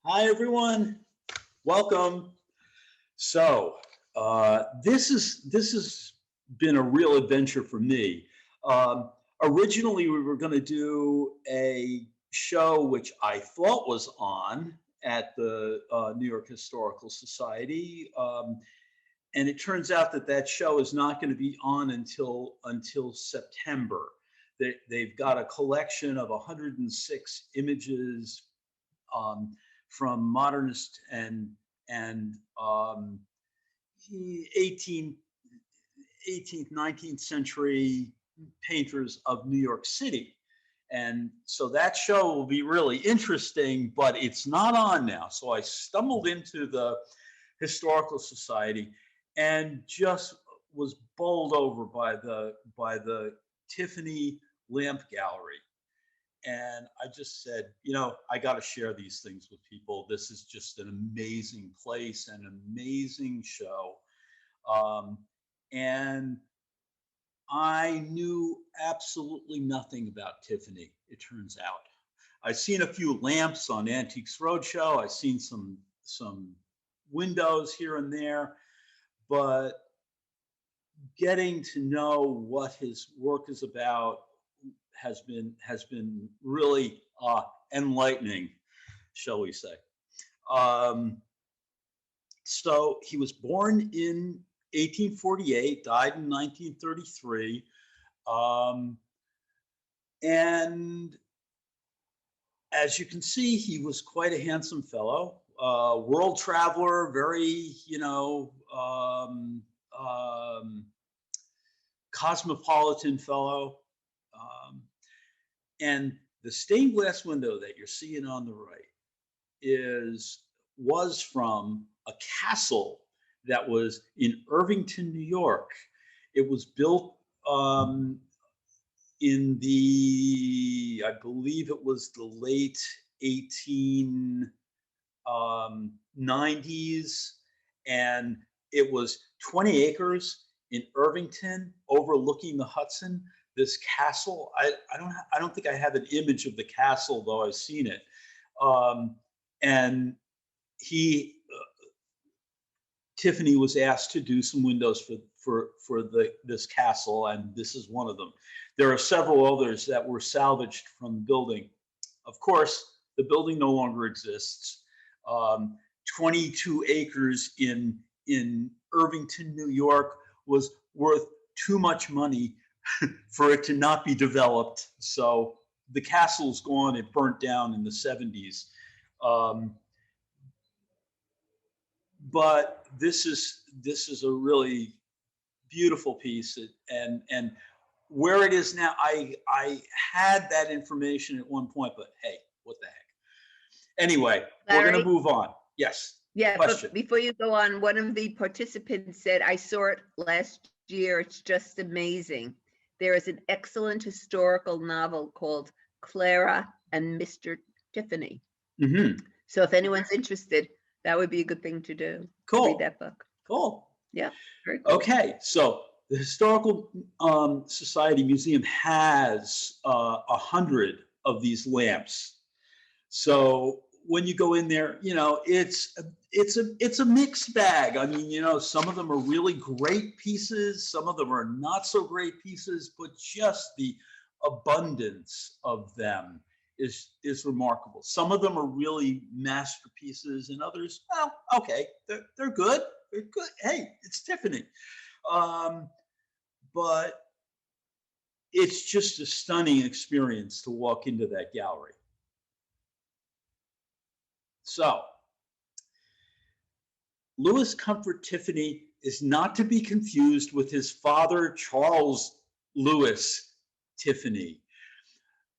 Hi, everyone. Welcome. So, this has been a real adventure for me. Um, Originally, we were going to do a show which I thought was on at the New York Historical Society, and it turns out that that show is not going to be on until September. They've got a collection of 106 images um, from modernist and 18th, 19th century painters of New York City. And so that show will be really interesting, but it's not on now. So I stumbled into the Historical Society and just was bowled over by the Tiffany lamp gallery. And I just said, I got to share these things with people. This is just an amazing place, an amazing show. Um, and I knew absolutely nothing about Tiffany, it turns out. I've seen a few lamps on Antiques Roadshow. I've seen some windows here and there, but getting to know what his work is about has been really enlightening, shall we say. Um, so he was born in 1848, died in 1933, and as you can see, he was quite a handsome fellow, world traveler, very cosmopolitan fellow. Um, And the stained glass window that you're seeing on the right was from a castle that was in Irvington, New York. It was built in I believe it was the late 1890s, and it was 20 acres in Irvington, overlooking the Hudson. This castle, I don't think I have an image of the castle, though I've seen it. And he Tiffany was asked to do some windows for this castle, and this is one of them. There are several others that were salvaged from the building. Of course, the building no longer exists. 22 acres in Irvington, New York, was worth too much money for it to not be developed. So the castle's gone. It burnt down in the 70s. But this is a really beautiful piece, and where it is now, I had that information at one point, but hey, what the heck. Anyway, we're going to Larry? move on. Yes. Yeah, Question. but before you go on, one of the participants said, I saw it last year. It's just amazing. There is an excellent historical novel called Clara and Mr Tiffany. Mm-hmm. So if anyone's interested, that would be a good thing to do. Cool. Read that book. Cool. Yeah, very cool. Okay, so the Historical Society Museum has 100 of these lamps. So when you go in there, it's a mixed bag. I mean, some of them are really great pieces, some of them are not so great pieces, but just the abundance of them is remarkable. Some of them are really masterpieces, and others, well, okay, they're good. They're good. Hey, it's Tiffany. But it's just a stunning experience to walk into that gallery. So, Louis Comfort Tiffany is not to be confused with his father, Charles Louis Tiffany.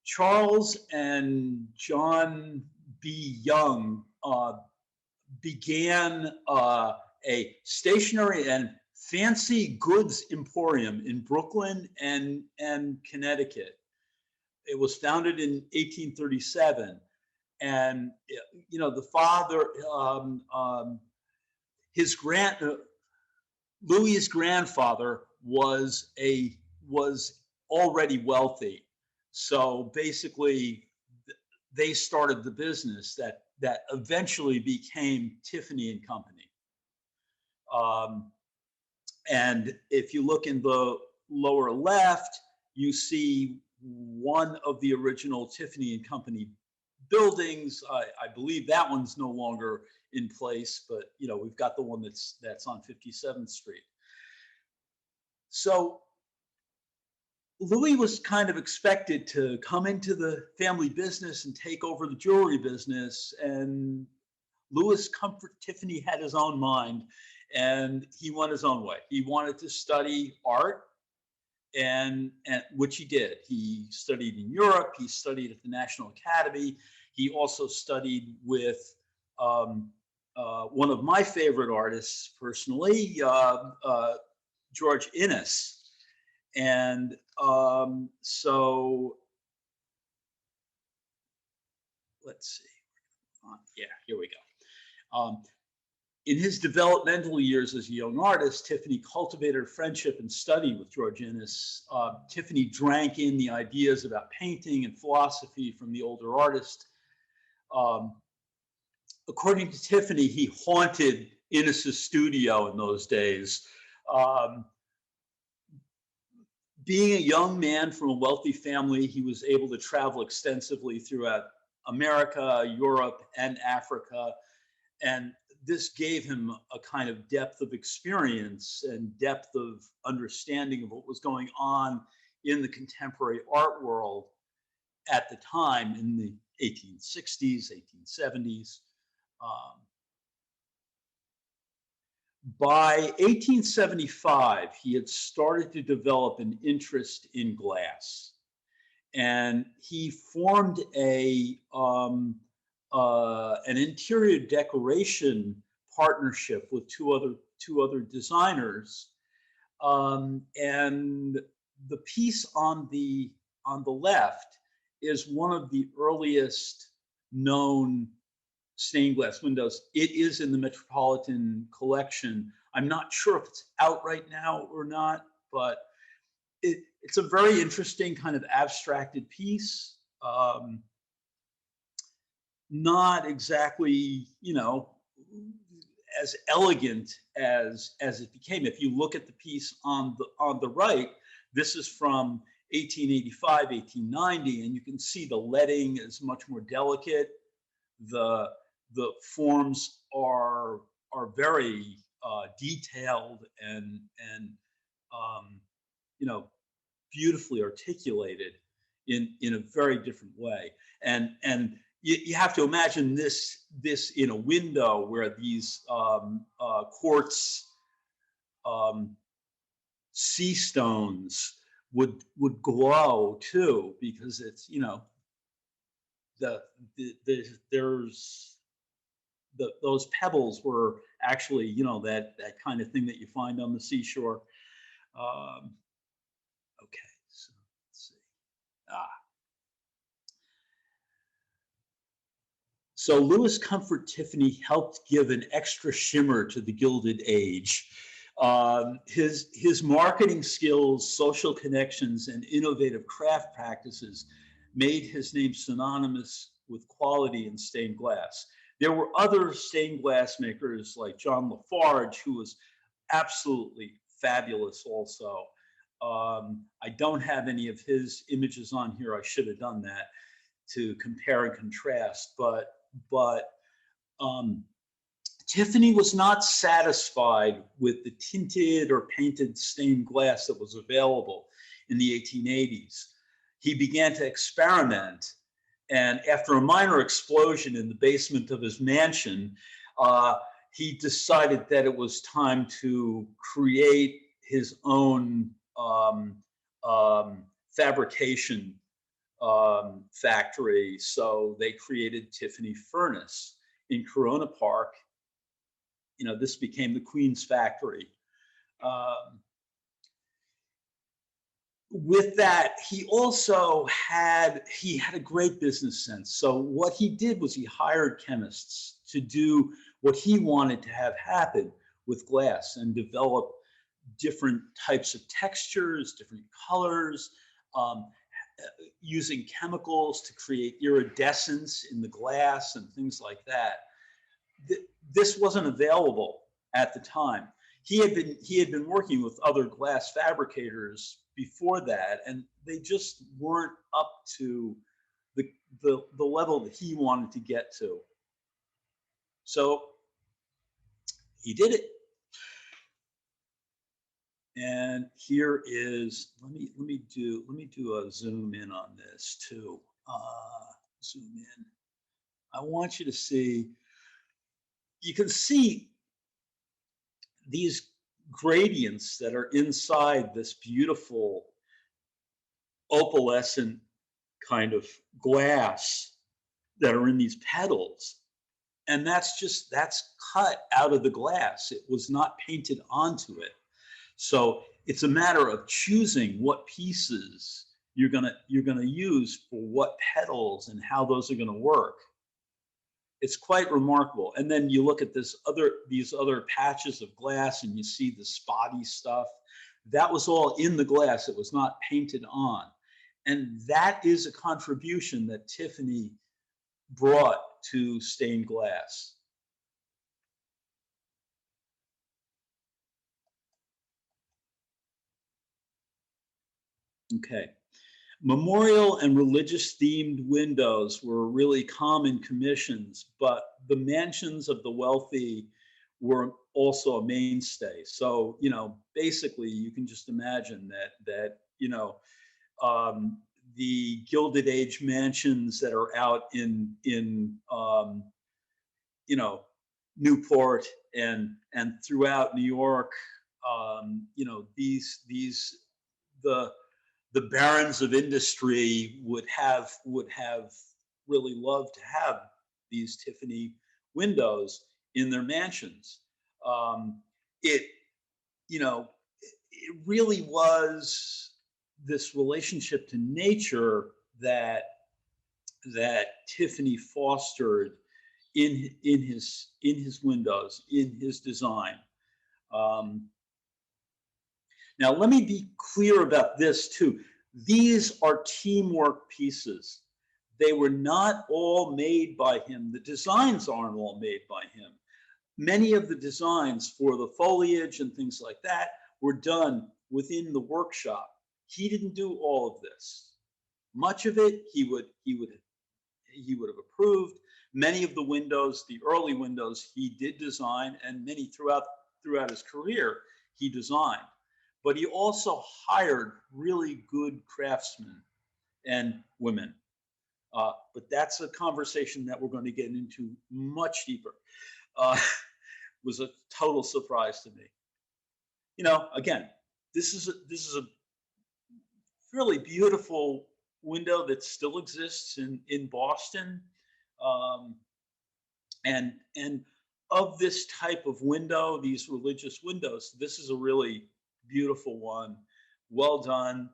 Charles and John B. Young began a stationery and fancy goods emporium in Brooklyn and Connecticut. It was founded in 1837. And the father, Louis's grandfather was already wealthy. So basically, they started the business that eventually became Tiffany and Company. And if you look in the lower left, you see one of the original Tiffany and Company buildings. I believe that one's no longer in place, but you know, we've got the one that's on 57th Street. So Louis was kind of expected to come into the family business and take over the jewelry business, and Louis Comfort Tiffany had his own mind, and he went his own way. He wanted to study art, and which he did. He studied in Europe. He studied at the National Academy. He also studied with one of my favorite artists personally, George Inness. And so let's see. Yeah, here we go. In his developmental years as a young artist, Tiffany cultivated a friendship and study with George Inness. Tiffany drank in the ideas about painting and philosophy from the older artist. According to Tiffany, he haunted Inness's studio in those days. Being a young man from a wealthy family, he was able to travel extensively throughout America, Europe, and Africa. And this gave him a kind of depth of experience and depth of understanding of what was going on in the contemporary art world at the time in the 1860s, 1870s. By 1875, he had started to develop an interest in glass, and he formed an interior decoration partnership with two other designers, and the piece on the left is one of the earliest known stained glass windows. It is in the Metropolitan Collection. I'm not sure if it's out right now or not, but it's a very interesting kind of abstracted piece. Not exactly, you know, as elegant as it became. If you look at the piece on the right, this is from 1885, 1890, and you can see the leading is much more delicate. The forms are very detailed and you know, beautifully articulated in a very different way. And you have to imagine this in a window where these quartz sea stones would glow too, because it's, you know, those pebbles were actually, you know, that kind of thing that you find on the seashore. Okay, so let's see. So Louis Comfort Tiffany helped give an extra shimmer to the Gilded Age. His marketing skills, social connections, and innovative craft practices made his name synonymous with quality in stained glass. There were other stained glass makers like John Lafarge, who was absolutely fabulous also. I don't have any of his images on here. I should have done that to compare and contrast, but Tiffany was not satisfied with the tinted or painted stained glass that was available in the 1880s. He began to experiment, and after a minor explosion in the basement of his mansion, he decided that it was time to create his own fabrication factory. So they created Tiffany Furnace in Corona Park. You know, this became the Queen's Factory. With that, he also had a great business sense. So what he did was he hired chemists to do what he wanted to have happen with glass and develop different types of textures, different colors, using chemicals to create iridescence in the glass and things like that. This wasn't available at the time. He had been working with other glass fabricators before that, and they just weren't up to the level that he wanted to get to. So he did it. And here is, let me do a zoom in on this too. Zoom in. I want you to see, you can see these gradients that are inside this beautiful opalescent kind of glass that are in these petals. And that's cut out of the glass. It was not painted onto it. So it's a matter of choosing what pieces you're gonna use for what petals and how those are gonna work. It's quite remarkable. And then you look at these other patches of glass and you see the spotty stuff. That was all in the glass. It was not painted on. And that is a contribution that Tiffany brought to stained glass. Okay. Memorial and religious themed windows were really common commissions, but the mansions of the wealthy were also a mainstay. So, basically you can just imagine that the Gilded Age mansions that are out in Newport and throughout New York, the barons of industry would have really loved to have these Tiffany windows in their mansions. It really was this relationship to nature that Tiffany fostered in his windows, in his design. Now, let me be clear about this too. These are teamwork pieces. They were not all made by him. The designs aren't all made by him. Many of the designs for the foliage and things like that were done within the workshop. He didn't do all of this. Much of it he would have approved. Many of the windows, the early windows, he did design, and many throughout his career he designed. But he also hired really good craftsmen and women. But that's a conversation that we're going to get into much deeper. Was a total surprise to me. Again, this is a really beautiful window that still exists in Boston, and of this type of window, these religious windows, this is a really beautiful one. Well done.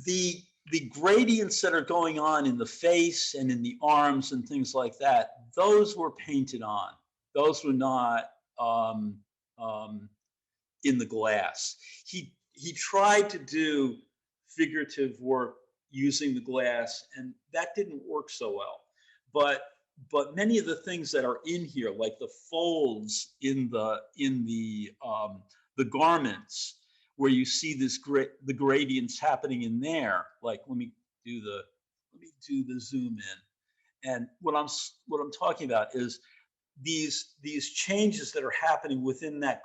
The gradients that are going on in the face and in the arms and things like that, those were painted on. Those were not in the glass. He tried to do figurative work using the glass, and that didn't work so well. But many of the things that are in here, like the folds in the garments, where you see the gradients happening in there. Like, let me do the zoom in, and what I'm talking about is these changes that are happening within that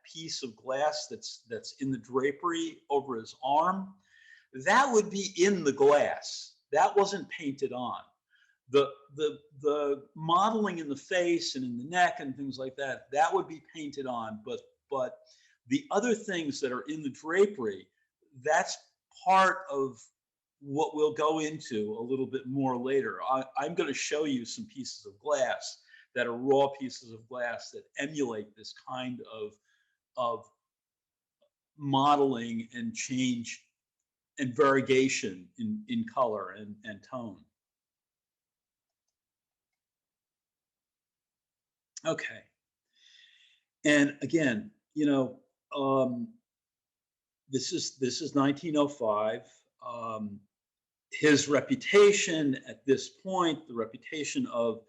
piece of glass that's in the drapery over his arm. That would be in the glass. That wasn't painted on. The modeling in the face and in the neck and things like that, that would be painted on. But the other things that are in the drapery, that's part of what we'll go into a little bit more later. I'm going to show you some pieces of glass that are raw pieces of glass that emulate this kind of modeling and change and variegation in color and tone. Okay. And again, this is 1905. um, his reputation at this point, the reputation of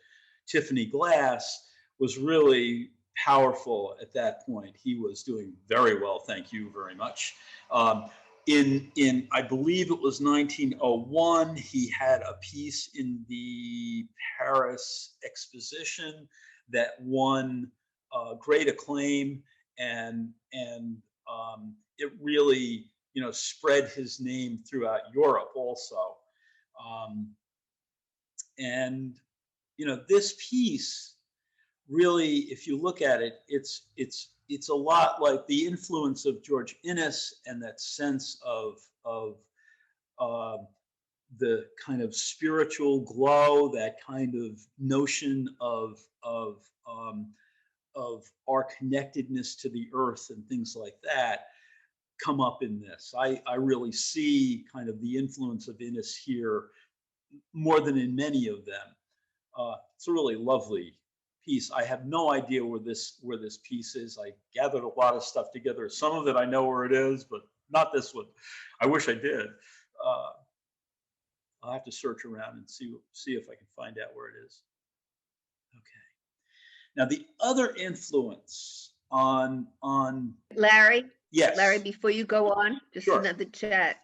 Tiffany Glass, was really powerful at that point. He was doing very well, thank you very much. Um, in I believe it was 1901, he had a piece in the Paris Exposition that won great acclaim, and it really, you know, spread his name throughout Europe also. Um, and you know, this piece really, if you look at it, it's a lot like the influence of George Inness and that sense of uh, the kind of spiritual glow, that kind of notion of our connectedness to the earth and things like that come up in this. I really see kind of the influence of Innes here more than in many of them. It's a really lovely piece. I have no idea where this piece is. I gathered a lot of stuff together. Some of it I know where it is, but not this one. I wish I did. I'll have to search around and see if I can find out where it is. Okay. Now the other influence on Larry, yes, Larry, before you go on, just sure. another chat.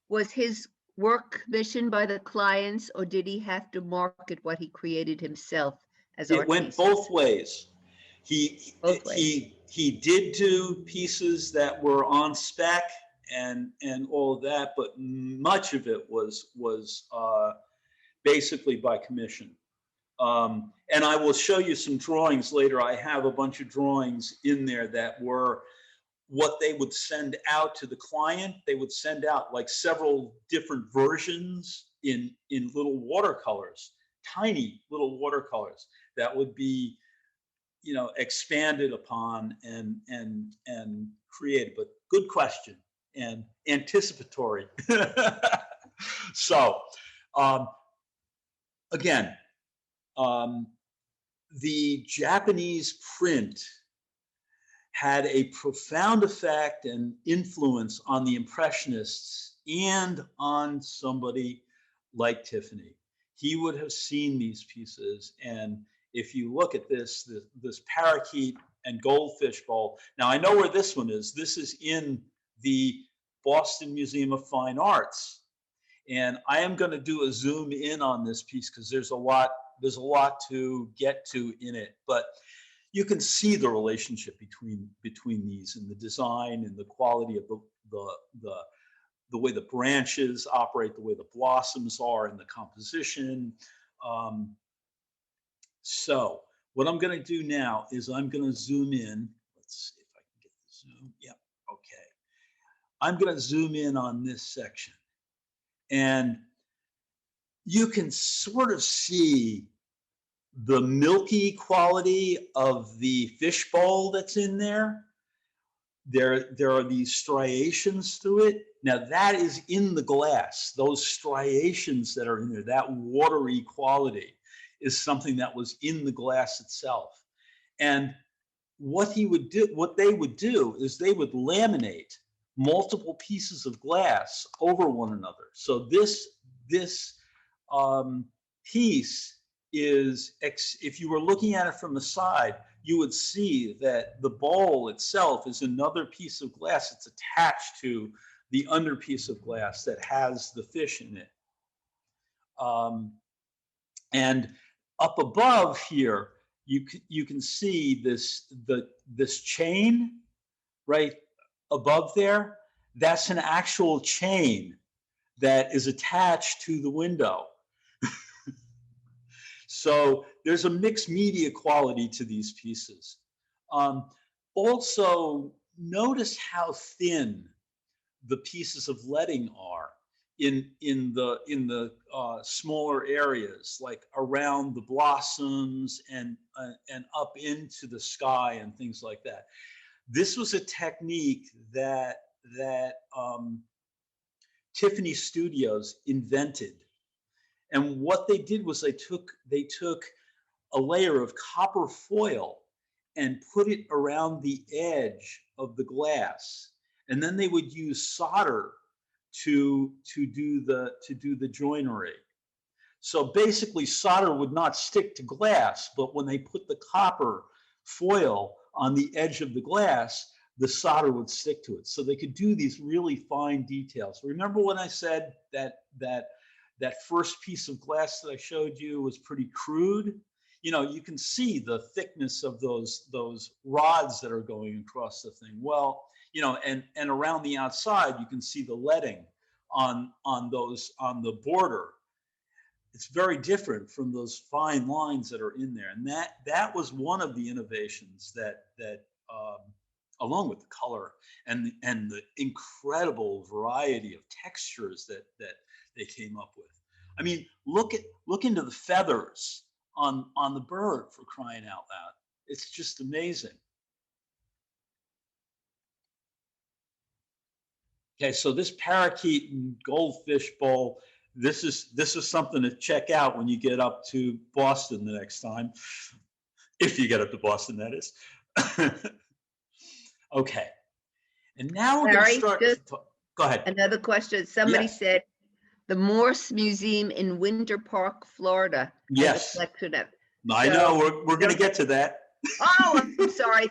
Was his work commissioned by the clients, or did he have to market what he created himself as art It went pieces? both ways. Both ways. He did do pieces that were on spec and all of that, but much of it was basically by commission. And I will show you some drawings later. I have a bunch of drawings in there that were what they would send out to the client. They would send out like several different versions in little watercolors, tiny little watercolors that would be, you know, expanded upon and created. But good question and anticipatory. So again, the Japanese print had a profound effect and influence on the Impressionists and on somebody like Tiffany. He would have seen these pieces, and if you look at this parakeet and goldfish bowl. Now I know where this one is. This is in the Boston Museum of Fine Arts, and I am going to do a zoom in on this piece because there's a lot to get to in it, but you can see the relationship between these and the design and the quality of the way the branches operate, the way the blossoms are, and the composition. So what I'm going to do now is I'm going to zoom in. Let's see if I can get the zoom. Yep. Okay. I'm going to zoom in on this section, and you can sort of see the milky quality of the fishbowl that's in there. There are these striations through it. Now that is in the glass. Those striations that are in there, that watery quality, is something that was in the glass itself. And what they would do is they would laminate multiple pieces of glass over one another. So this piece is, if you were looking at it from the side, you would see that the bowl itself is another piece of glass. It's attached to the under piece of glass that has the fish in it. And up above here, you can see this chain right above there. That's an actual chain that is attached to the window. So there's a mixed media quality to these pieces. Also, notice how thin the pieces of leading are in the smaller areas, like around the blossoms and up into the sky and things like that. This was a technique that Tiffany Studios invented. And what they did was they took a layer of copper foil and put it around the edge of the glass. And then they would use solder to do the joinery. So basically, solder would not stick to glass, but when they put the copper foil on the edge of the glass, the solder would stick to it. So they could do these really fine details. Remember when I said that first piece of glass that I showed you was pretty crude? You know, you can see the thickness of those rods that are going across the thing. Well, you know, and around the outside, you can see the leading on the border. It's very different from those fine lines that are in there, and that was one of the innovations that along with the color and the incredible variety of textures that they came up with. I mean, look into the feathers on the bird, for crying out loud. It's just amazing. Okay, so this parakeet and goldfish bowl, this is something to check out when you get up to Boston the next time, if you get up to Boston, that is. Okay, and now we're going to start. Go ahead. Another question. Somebody said the Morse Museum in Winter Park, Florida. Yes. A collection of. I know we're going to get to that. Oh, I'm sorry.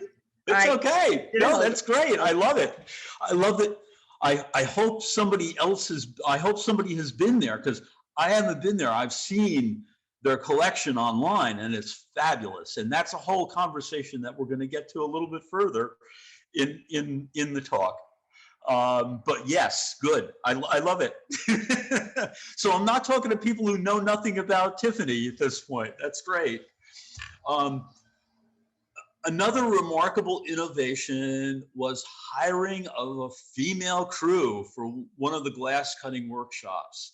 It's okay. No, that's great. I love it. I love it. I hope somebody has been there, because I haven't been there. I've seen their collection online, and it's fabulous. And that's a whole conversation that we're going to get to a little bit further in the talk. But yes, good. I love it. So I'm not talking to people who know nothing about Tiffany at this point. That's great. Another remarkable innovation was hiring of a female crew for one of the glass cutting workshops.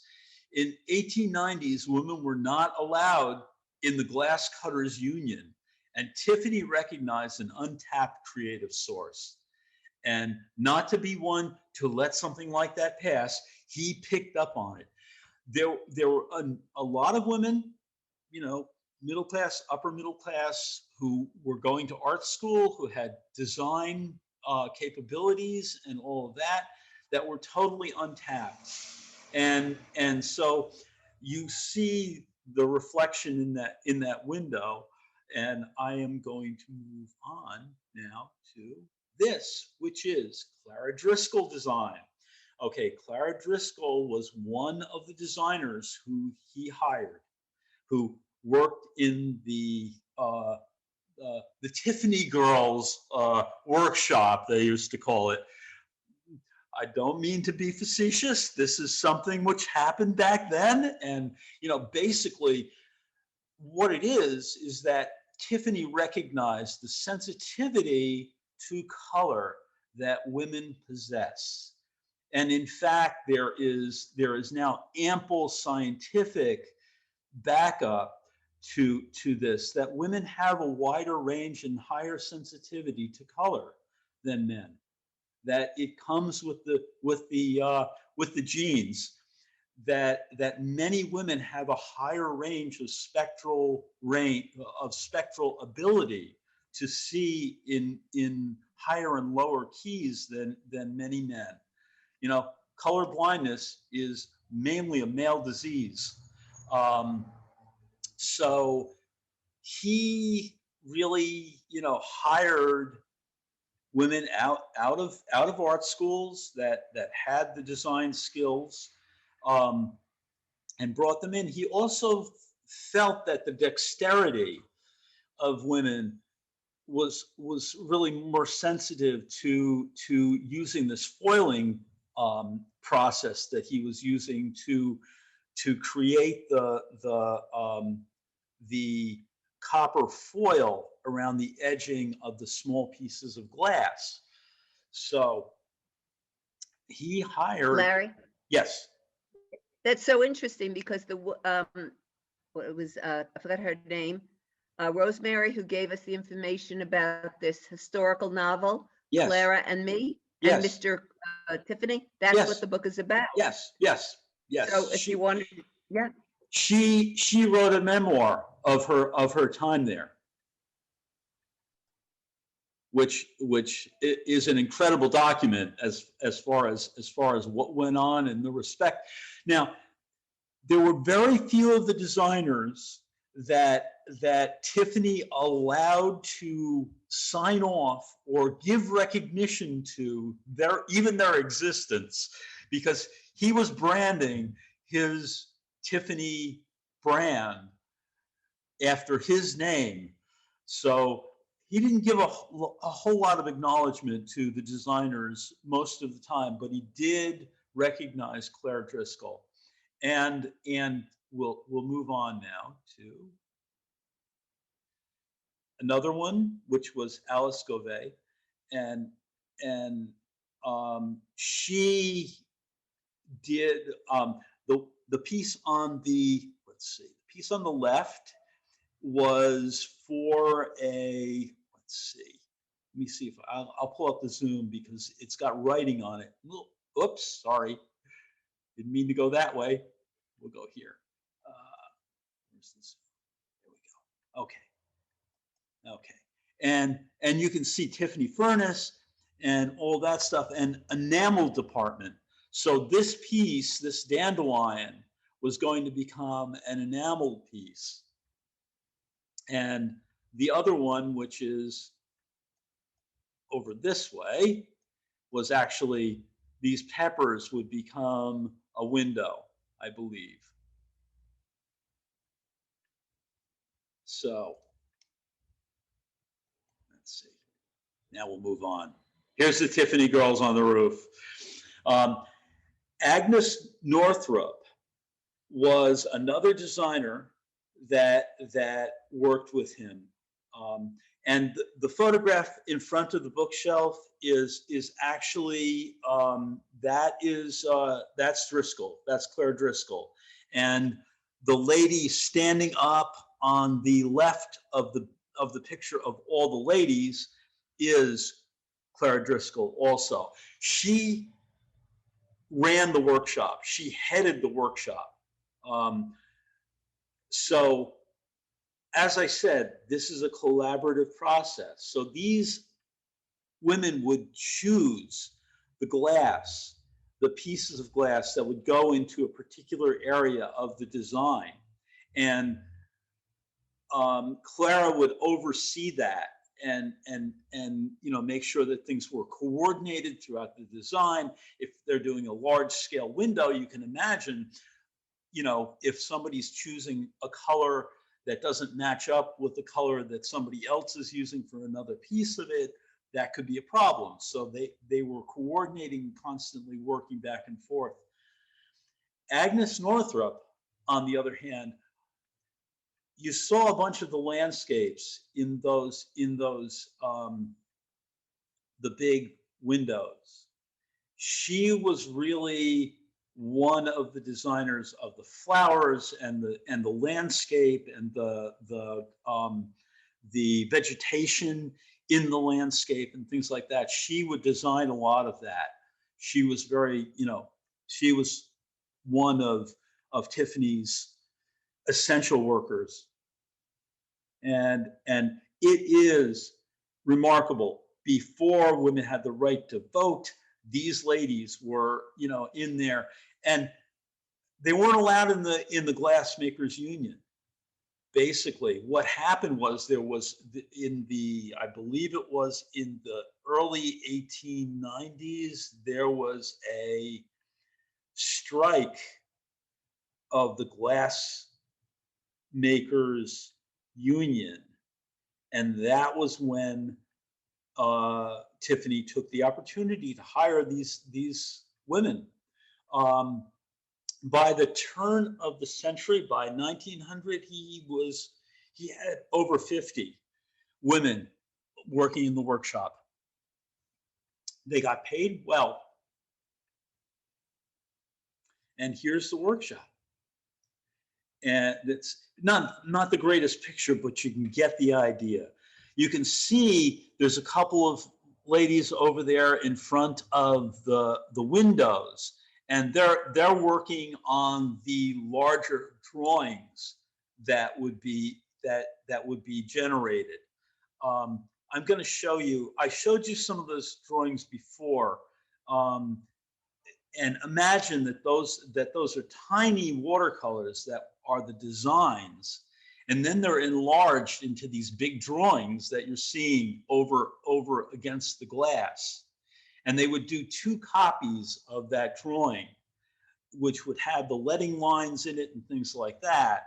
In 1890s, women were not allowed in the Glass Cutters Union, and Tiffany recognized an untapped creative source. And not to be one to let something like that pass, he picked up on it. There were a lot of women, you know, middle class, upper middle class, who were going to art school, who had design capabilities and all of that were totally untapped. And so you see the reflection in that window. And I am going to move on now to this, which is Clara Driscoll design. Okay, Clara Driscoll was one of the designers who he hired, who worked in the Tiffany girls workshop, they used to call it. I don't mean to be facetious. This is something which happened back then. And, you know, basically what it is that Tiffany recognized the sensitivity to color that women possess. And in fact, there is now ample scientific backup to this, that women have a wider range and higher sensitivity to color than men, that it comes with the genes, that many women have a higher range of spectral ability to see in higher and lower keys than many men. You know, color blindness is mainly a male disease. So he really, you know, hired women out of art schools that had the design skills, and brought them in. He also felt that the dexterity of women was really more sensitive to using this foiling process that he was using to create the copper foil around the edging of the small pieces of glass. So he hired. Larry? Yes. That's so interesting, because it was I forgot her name, Rosemary, who gave us the information about this historical novel, Yes. Clara and Me, Yes. and Mr. Tiffany. That's Yes. what the book is about. Yes. So if you wanted, yeah. She wrote a memoir of her time there. is an incredible document as far as what went on in the respect. Now, there were very few of the designers that Tiffany allowed to sign off or give recognition to even their existence, because he was branding his Tiffany brand after his name. So he didn't give a whole lot of acknowledgement to the designers most of the time, but he did recognize Claire Driscoll. And we'll move on now to another one, which was Alice Gouvet, and she did the piece on the, let's see, the piece on the left was for a, let's see, let me see if I'll pull up the Zoom because it's got writing on it. Oops, sorry, didn't mean to go that way. We'll go here. Where's this? There we go. Okay. And you can see Tiffany furnace and all that stuff, and enamel department. So this piece, this dandelion, was going to become an enamel piece. And the other one, which is over this way, was actually these peppers would become a window, I believe. So let's see. Now we'll move on. Here's the Tiffany girls on the roof. Agnes Northrup was another designer that worked with him. And the photograph in front of the bookshelf is actually that's Driscoll. That's Claire Driscoll, and the lady standing up on the left of the picture of all the ladies is Clara Driscoll also. She ran the workshop. She headed the workshop. So as I said, this is a collaborative process. So these women would choose the glass, the pieces of glass that would go into a particular area of the design. And Clara would oversee that and make sure that things were coordinated throughout the design. If they're doing a large scale window, you can imagine, if somebody's choosing a color that doesn't match up with the color that somebody else is using for another piece of it, that could be a problem. So they were coordinating, constantly working back and forth. Agnes Northrup, on the other hand, you saw a bunch of the landscapes in those the big windows. She was really one of the designers of the flowers and the landscape and the vegetation in the landscape and things like that. She would design a lot of that. She was very, she was one of Tiffany's essential workers. And it is remarkable. Before women had the right to vote, these ladies were, in there, and they weren't allowed in the glassmakers union. Basically, what happened was there was I believe it was in the early 1890s, there was a strike of the glassmakers union, and that was when Tiffany took the opportunity to hire these women. By the turn of the century, by 1900, he had over 50 women working in the workshop. They got paid well. And here's the workshop. And it's not the greatest picture, but you can get the idea. You can see there's a couple of ladies over there in front of the windows, and they're working on the larger drawings that would be generated. I'm going to show you, I showed you some of those drawings before. And imagine that those are tiny watercolors that are the designs, and then they're enlarged into these big drawings that you're seeing over against the glass. And they would do 2 copies of that drawing, which would have the leading lines in it and things like that.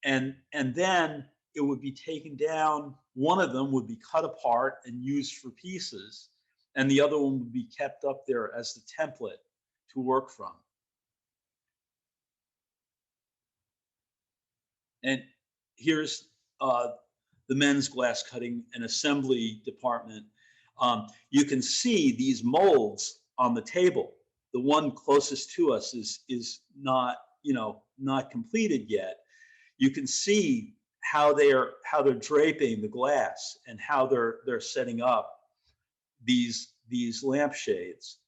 And then it would be taken down. One of them would be cut apart and used for pieces, and the other one would be kept up there as the template to work from. And here's the men's glass cutting and assembly department. You can see these molds on the table. The one closest to us is not, not completed yet. You can see how they're draping the glass and how they're setting up these lampshades.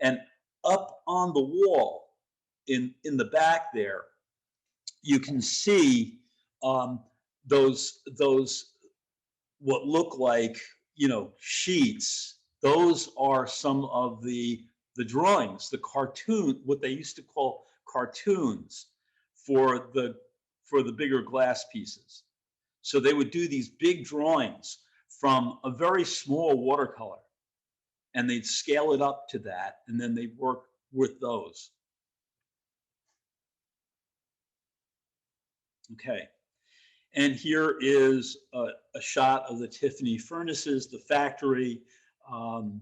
And up on the wall in the back there, you can see those what look like sheets. Those are some of the drawings, the cartoon, what they used to call cartoons for the bigger glass pieces. So they would do these big drawings from a very small watercolor, and they'd scale it up to that, and then they'd work with those. Okay, and here is a shot of the Tiffany furnaces, the factory, and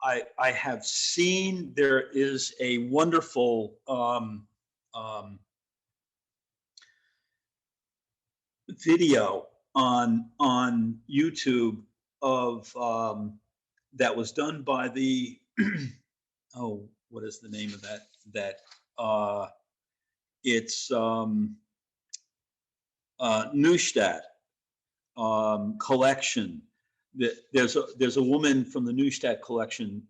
I have seen, there is a wonderful video on YouTube of that was done by the oh, what is the name of that it's Neustadt collection. There's a woman from the Neustadt collection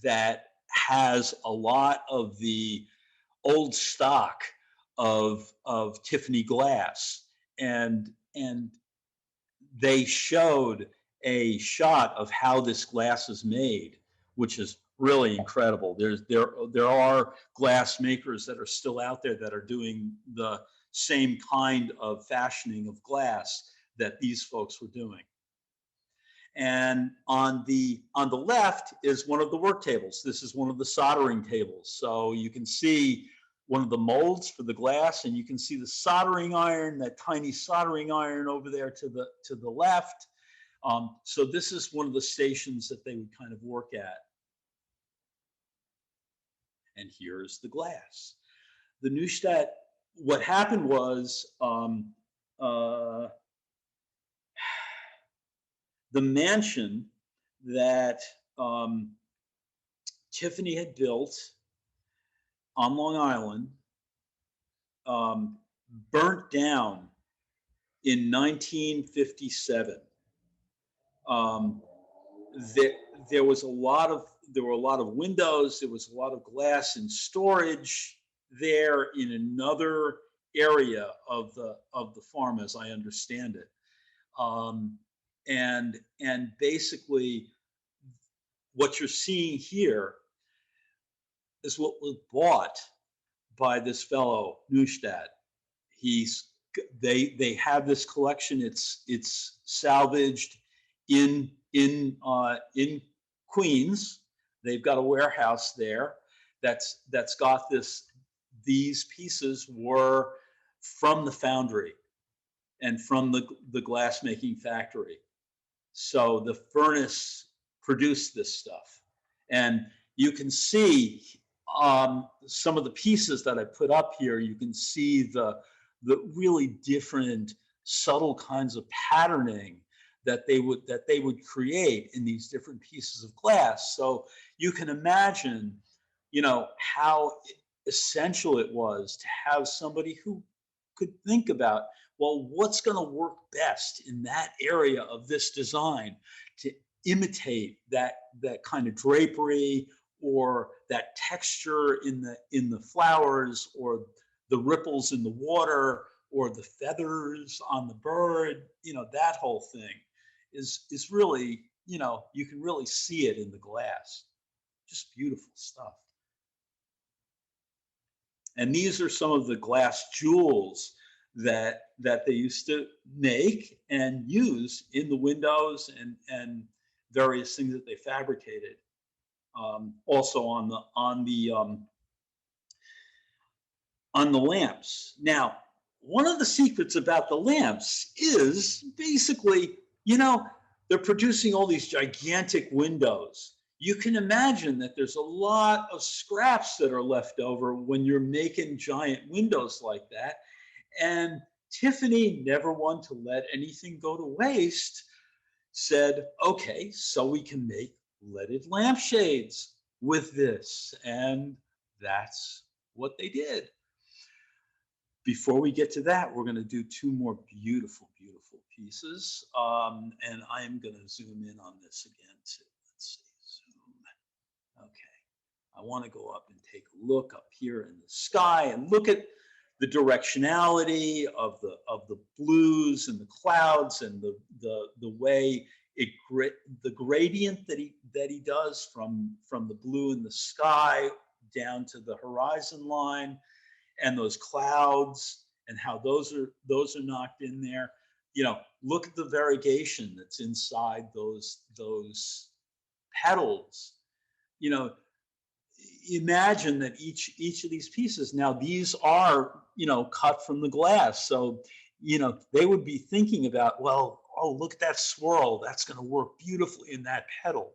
that has a lot of the old stock of Tiffany glass, and they showed a shot of how this glass is made, which is really incredible. There are glass makers that are still out there that are doing the same kind of fashioning of glass that these folks were doing. And on the left is one of the work tables. This is one of the soldering tables. So you can see one of the molds for the glass, and you can see the soldering iron, that tiny soldering iron over there to the left. So this is one of the stations that they would kind of work at. And here's the glass. The Neustadt, what happened was the mansion that Tiffany had built on Long Island burnt down in 1957. There were a lot of windows. There was a lot of glass and storage there in another area of the farm, as I understand it. And basically, what you're seeing here is what was bought by this fellow Neustadt. They have this collection. It's salvaged in Queens. They've got a warehouse there that's got this. These pieces were from the foundry and from the glass making factory. So the furnace produced this stuff, and you can see some of the pieces that I put up here. You can see the really different, subtle kinds of patterning that they would create in these different pieces of glass. So you can imagine, how essential it was to have somebody who could think about, well, what's going to work best in that area of this design to imitate that kind of drapery, or that texture in the flowers, or the ripples in the water, or the feathers on the bird, that whole thing is really, you can really see it in the glass. Just beautiful stuff. And these are some of the glass jewels that they used to make and use in the windows and various things that they fabricated. Also on the lamps. Now, one of the secrets about the lamps is basically, they're producing all these gigantic windows. You can imagine that there's a lot of scraps that are left over when you're making giant windows like that. And Tiffany, never one to let anything go to waste, said, okay, so we can make leaded lampshades with this. And that's what they did. Before we get to that, we're going to do two more beautiful, beautiful pieces. And I am going to zoom in on this again too. Let's see, zoom. Okay. I want to go up and take a look up here in the sky and look at the directionality of the blues and the clouds and the way the gradient that he does from the blue in the sky down to the horizon line, and those clouds and how those are knocked in there. Look at the variegation that's inside those petals. Imagine that each of these pieces, now these are cut from the glass, so they would be thinking about, well, oh, look at that swirl, that's going to work beautifully in that petal.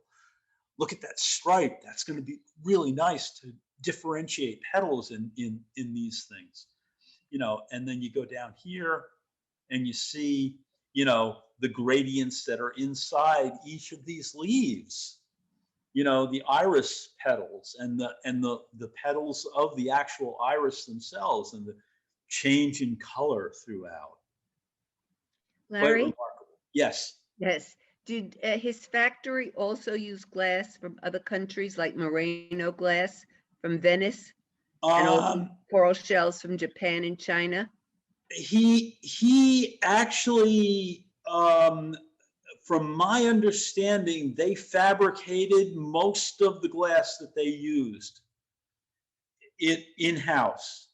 Look at that stripe, that's going to be really nice to differentiate petals in these things. And then you go down here and you see the gradients that are inside each of these leaves. The iris petals and the petals of the actual iris themselves, and the change in color throughout. Larry? Quite remarkable. Yes. Yes. Did his factory also use glass from other countries, like Murano glass from Venice, and also coral shells from Japan and China? He actually, from my understanding, they fabricated most of the glass that they used in-house.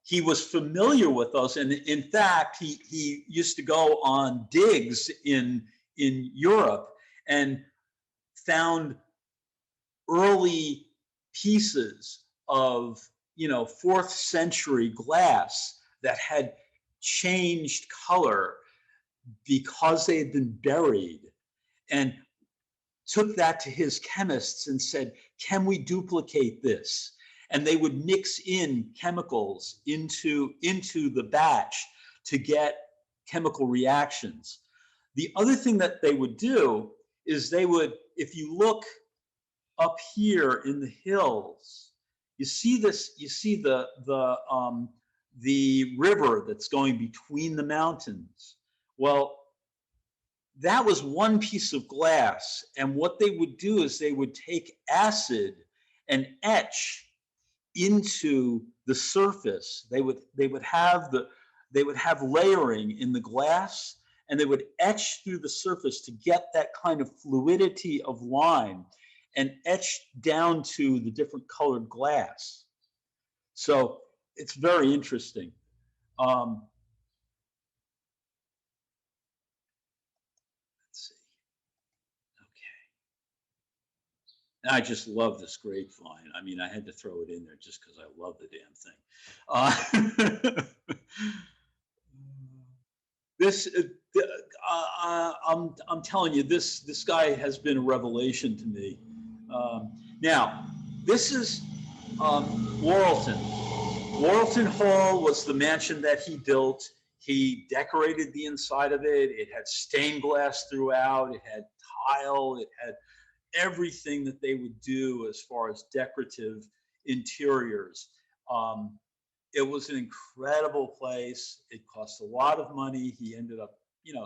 He was familiar with those, and in fact, he used to go on digs in Europe and found early pieces of 4th century glass that had changed color because they had been buried, and took that to his chemists and said, can we duplicate this? And they would mix in chemicals into the batch to get chemical reactions. The other thing that they would do is they would, if you look up here in the hills, you see the river that's going between the mountains. Well, that was one piece of glass, and what they would do is they would take acid and etch into the surface. They would have layering in the glass, and they would etch through the surface to get that kind of fluidity of line, and etch down to the different colored glass. So it's very interesting. Let's see. Okay. I just love this grapevine. I mean, I had to throw it in there just because I love the damn thing. I'm telling you, this guy has been a revelation to me. Now, this is Laurelton. Laurelton Hall was the mansion that he built. He decorated the inside of it. It had stained glass throughout. It had tile. It had everything that they would do as far as decorative interiors. It was an incredible place. It cost a lot of money. He ended up,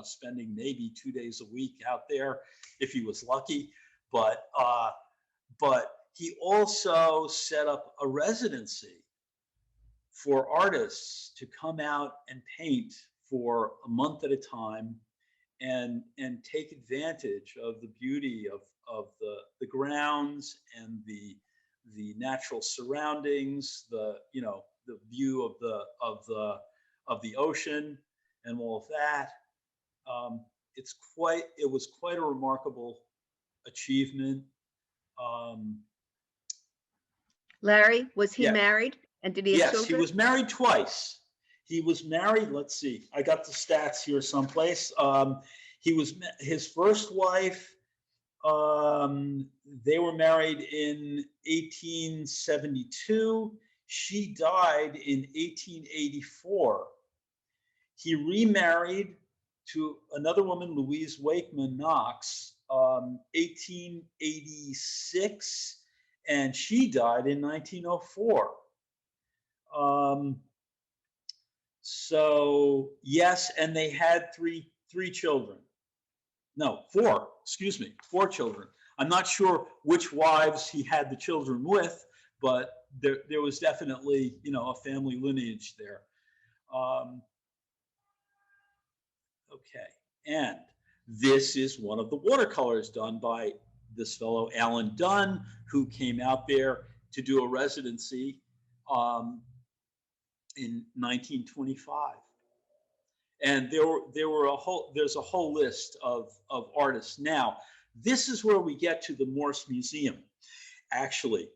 spending maybe 2 days a week out there if he was lucky. But he also set up a residency for artists to come out and paint for a month at a time and take advantage of the beauty of the grounds and the natural surroundings, the view of the ocean and all of that. It was quite a remarkable achievement. Um, Larry, was he yeah, married? And did he have yes, he children? was married twice. He was married. Let's see, I got the stats here someplace. His first wife. They were married in 1872. She died in 1884. He remarried to another woman, Louise Wakeman Knox, 1886, and she died in 1904. So yes, and they had three children. No, four. Excuse me, four children. I'm not sure which wives he had the children with, but there was definitely a family lineage there. Okay, and this is one of the watercolors done by this fellow Alan Dunn, who came out there to do a residency in 1925. And there's a whole list of artists. Now, this is where we get to the Morse Museum, actually,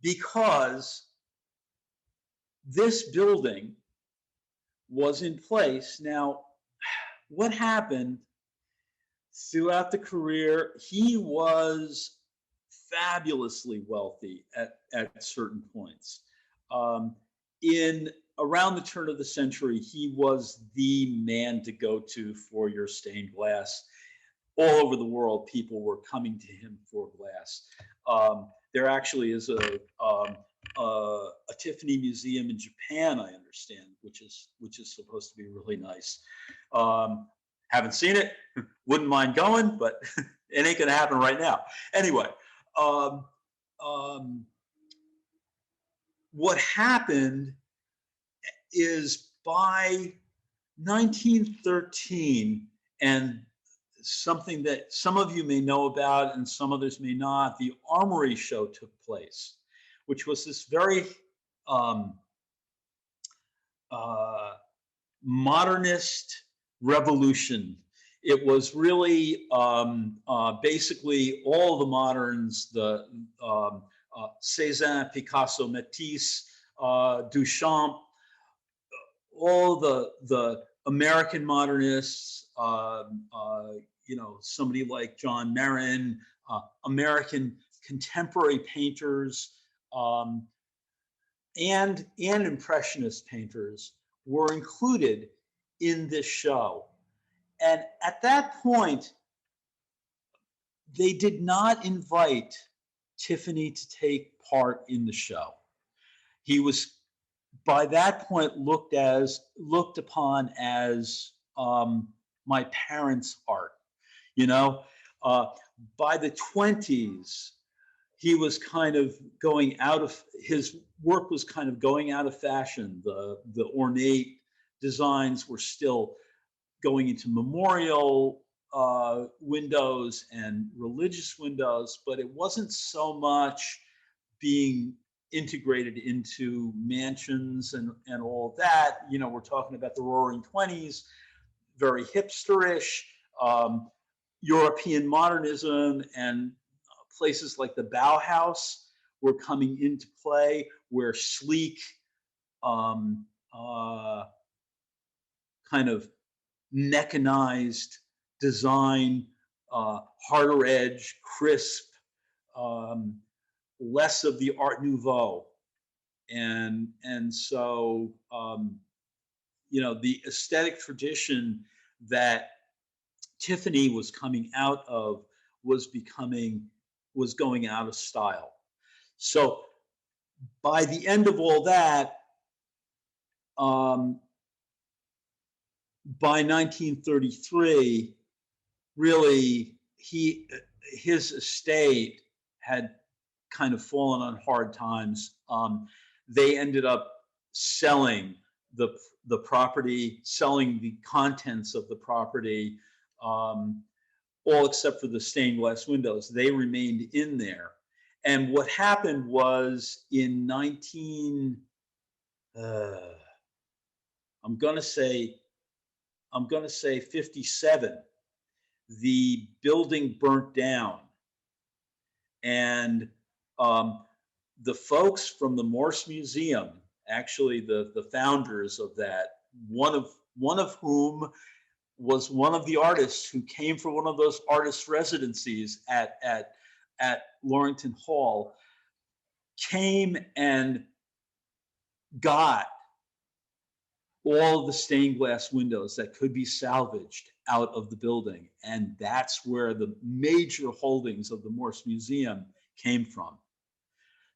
because this building was in place. Now, what happened throughout the career, he was fabulously wealthy at certain points. In around the turn of the century, he was the man to go to for your stained glass. All over the world, people were coming to him for glass. There actually is a Tiffany museum in Japan, I understand, which is supposed to be really nice. Haven't seen it, wouldn't mind going, but it ain't gonna happen right now. Anyway, what happened is by 1913, and something that some of you may know about and some others may not, the Armory Show took place, which was this very modernist revolution. It was really basically all the moderns, the Cézanne, Picasso, Matisse, Duchamp, all the American modernists, somebody like John Merrin, American contemporary painters, and Impressionist painters were included in this show. And at that point, they did not invite Tiffany to take part in the show. He was, by that point, looked upon as my parents' art. By the 20s, he was kind of going out of, his work was kind of going out of fashion. The ornate designs were still going into memorial windows and religious windows, but it wasn't so much being integrated into mansions and all that. We're talking about the Roaring 20s, very hipsterish, European modernism, and places like the Bauhaus were coming into play, where sleek, kind of mechanized design, harder edge, crisp, less of the Art Nouveau, and so the aesthetic tradition that Tiffany was coming out of was going out of style. So by the end of all that, by 1933, really his estate had kind of fallen on hard times. They ended up selling the property, selling the contents of the property, all except for the stained glass windows. They remained in there. And what happened was in I'm gonna say 57, the building burnt down, and the folks from the Morse Museum, actually the founders of that, one of whom was one of the artists who came for one of those artist residencies at Lorrington Hall, came and got all of the stained glass windows that could be salvaged out of the building. And that's where the major holdings of the Morse Museum came from.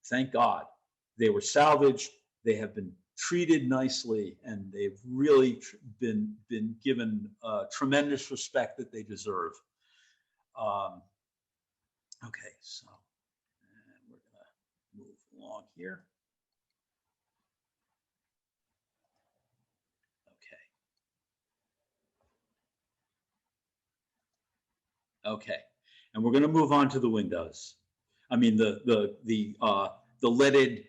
Thank God. They were salvaged. They have been treated nicely, and they've really been given tremendous respect that they deserve. Okay, so we're gonna move along here. Okay, and we're going to move on to the windows. I mean the leaded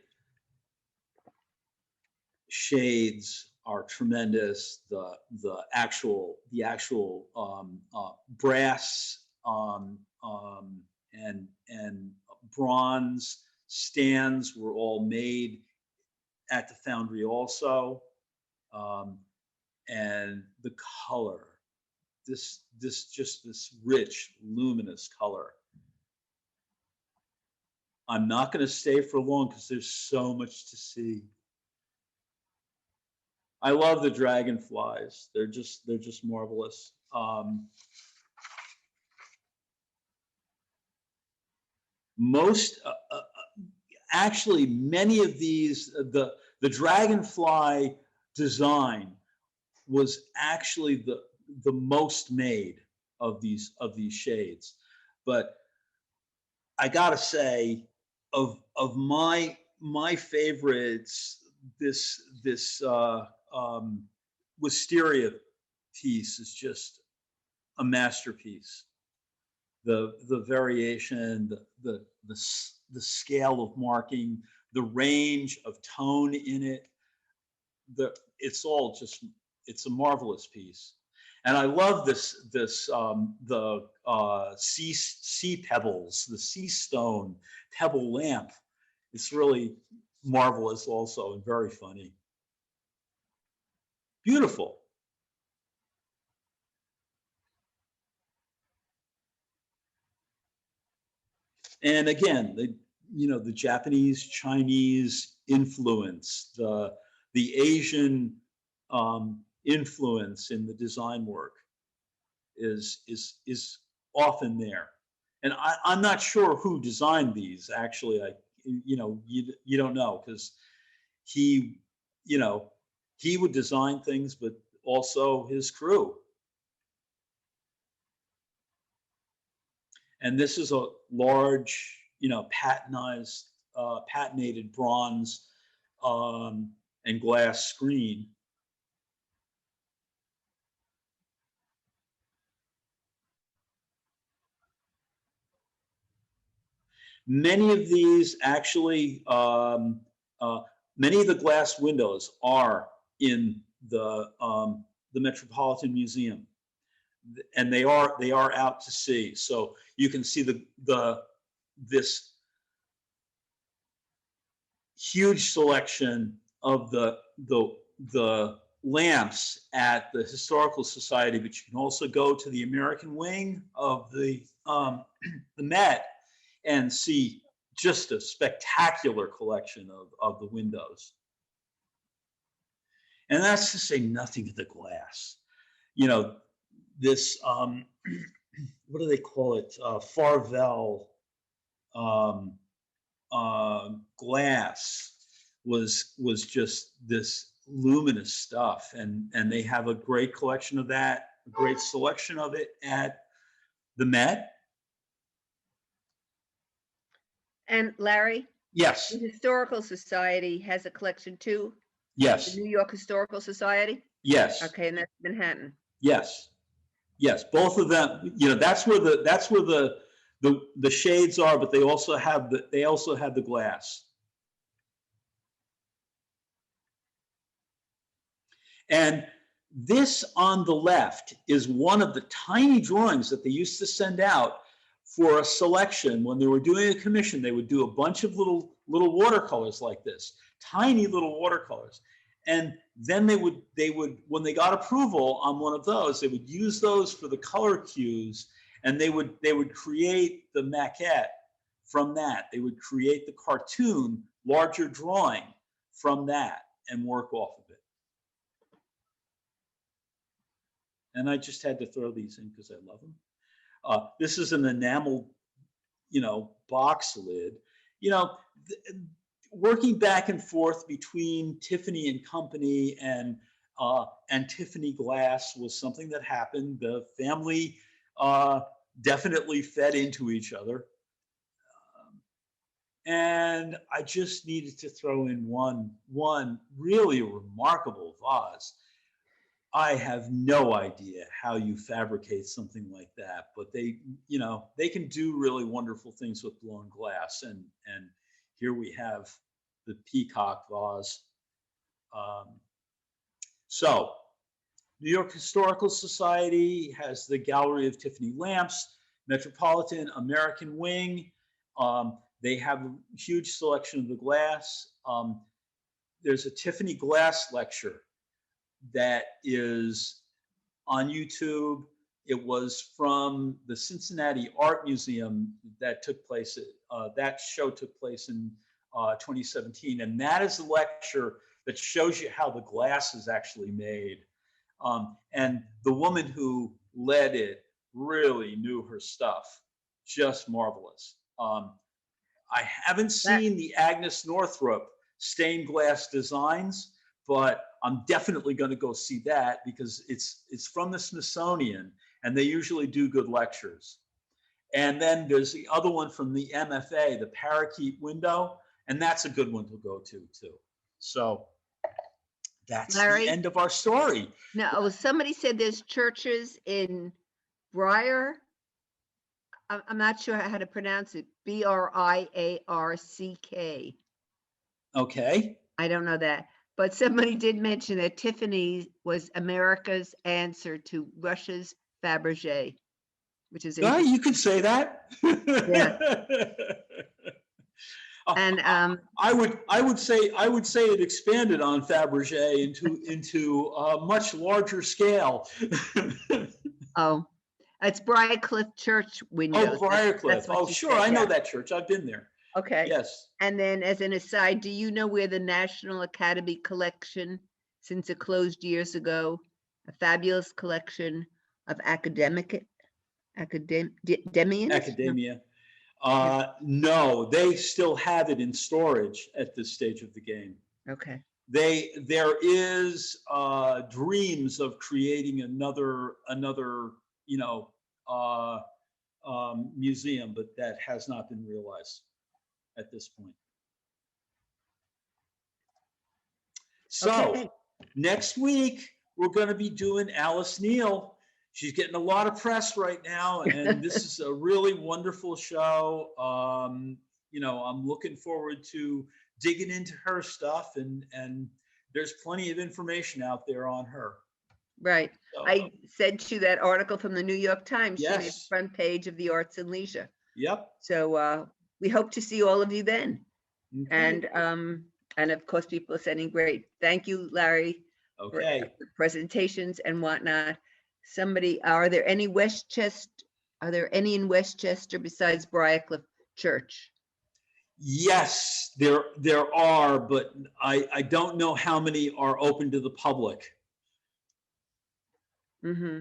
shades are tremendous. The actual brass and bronze stands were all made at the foundry also, and the color. This rich, luminous color. I'm not going to stay for long because there's so much to see. I love the dragonflies. They're just marvelous. Actually, many of these, the dragonfly design was actually the most made of these shades. But I gotta say, of my favorites, this wisteria piece is just a masterpiece. The variation, the scale of marking, the range of tone in it, it's a marvelous piece. And I love the sea pebbles, the sea stone pebble lamp. It's really marvelous also, and very funny. Beautiful. And again, the Japanese, Chinese influence, the Asian influence in the design work is often there. And I'm not sure who designed these. Actually, you don't know, because he would design things, but also his crew. And this is a large, patinated bronze and glass screen. Many of these actually, many of the glass windows are in the Metropolitan Museum, and they are out to sea. So you can see this huge selection of the lamps at the Historical Society, but you can also go to the American wing of the Met and see just a spectacular collection of the windows. And that's to say nothing of the glass. This, what do they call it? Farvel glass was just this luminous stuff. And they have a great collection of that, a great selection of it at the Met. And Larry? Yes. The Historical Society has a collection too? Yes, New York Historical Society? yes, Okay, and that's Manhattan. yes, yes. Both of them, that's where the shades are, but they also have the glass. And this on the left is one of the tiny drawings that they used to send out for a selection. When they were doing a commission, they would do a bunch of little watercolors like this, tiny little watercolors. And then they would when they got approval on one of those, they would use those for the color cues, and they would create the maquette from that. They would create the cartoon, larger drawing from that and work off of it. And I just had to throw these in because I love them. This is an enamel, box lid. Working back and forth between Tiffany and Company and Tiffany Glass was something that happened. The family definitely fed into each other. And I just needed to throw in one really remarkable vase. I have no idea how you fabricate something like that, but they can do really wonderful things with blown glass. And here we have the peacock vase. So New York Historical Society has the Gallery of Tiffany lamps, Metropolitan American Wing. They have a huge selection of the glass. There's a Tiffany glass lecture that is on YouTube. It was from the Cincinnati Art Museum that took place. That show took place in 2017, and that is a lecture that shows you how the glass is actually made. And the woman who led it really knew her stuff, just marvelous. I haven't seen the Agnes Northrup stained glass designs, but I'm definitely going to go see that because it's from the Smithsonian and they usually do good lectures. And then there's the other one from the MFA, the parakeet window, and that's a good one to go to too. So that's Larry? the end of our story. Now, somebody said there's churches in Briar. I'm not sure how to pronounce it. Briarck. Okay. I don't know that. But somebody did mention that Tiffany was America's answer to Russia's Fabergé, which is Yeah, you could say that. Yeah. And I would say it expanded on Fabergé into a much larger scale. oh, it's Briarcliff Church windows. Oh, Briarcliff. Oh, sure, I know yeah. that church. I've been there. Okay. Yes. And then, as an aside, do you know where the National Academy collection, since it closed years ago, a fabulous collection of academia? No, they still have it in storage at this stage of the game. Okay. There is dreams of creating another museum, but that has not been realized at this point. So Okay. Next week we're going to be doing Alice Neal. She's getting a lot of press right now, and this is a really wonderful show. I'm looking forward to digging into her stuff, and there's plenty of information out there on her. Right. So, I sent you that article from the New York Times. Yes. She made the front page of the Arts and Leisure. Yep. So we hope to see all of you then. Okay. And of course, people are sending great. Thank you, Larry. Okay. For the presentations and whatnot. Are there any in Westchester besides Briarcliff Church? Yes, there are, but I don't know how many are open to the public. Mm-hmm.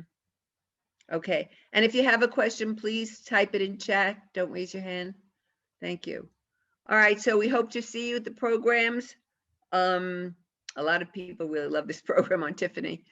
Okay. And if you have a question, please type it in chat. Don't raise your hand. Thank you. All right. So we hope to see you at the programs. A lot of people really love this program on Tiffany.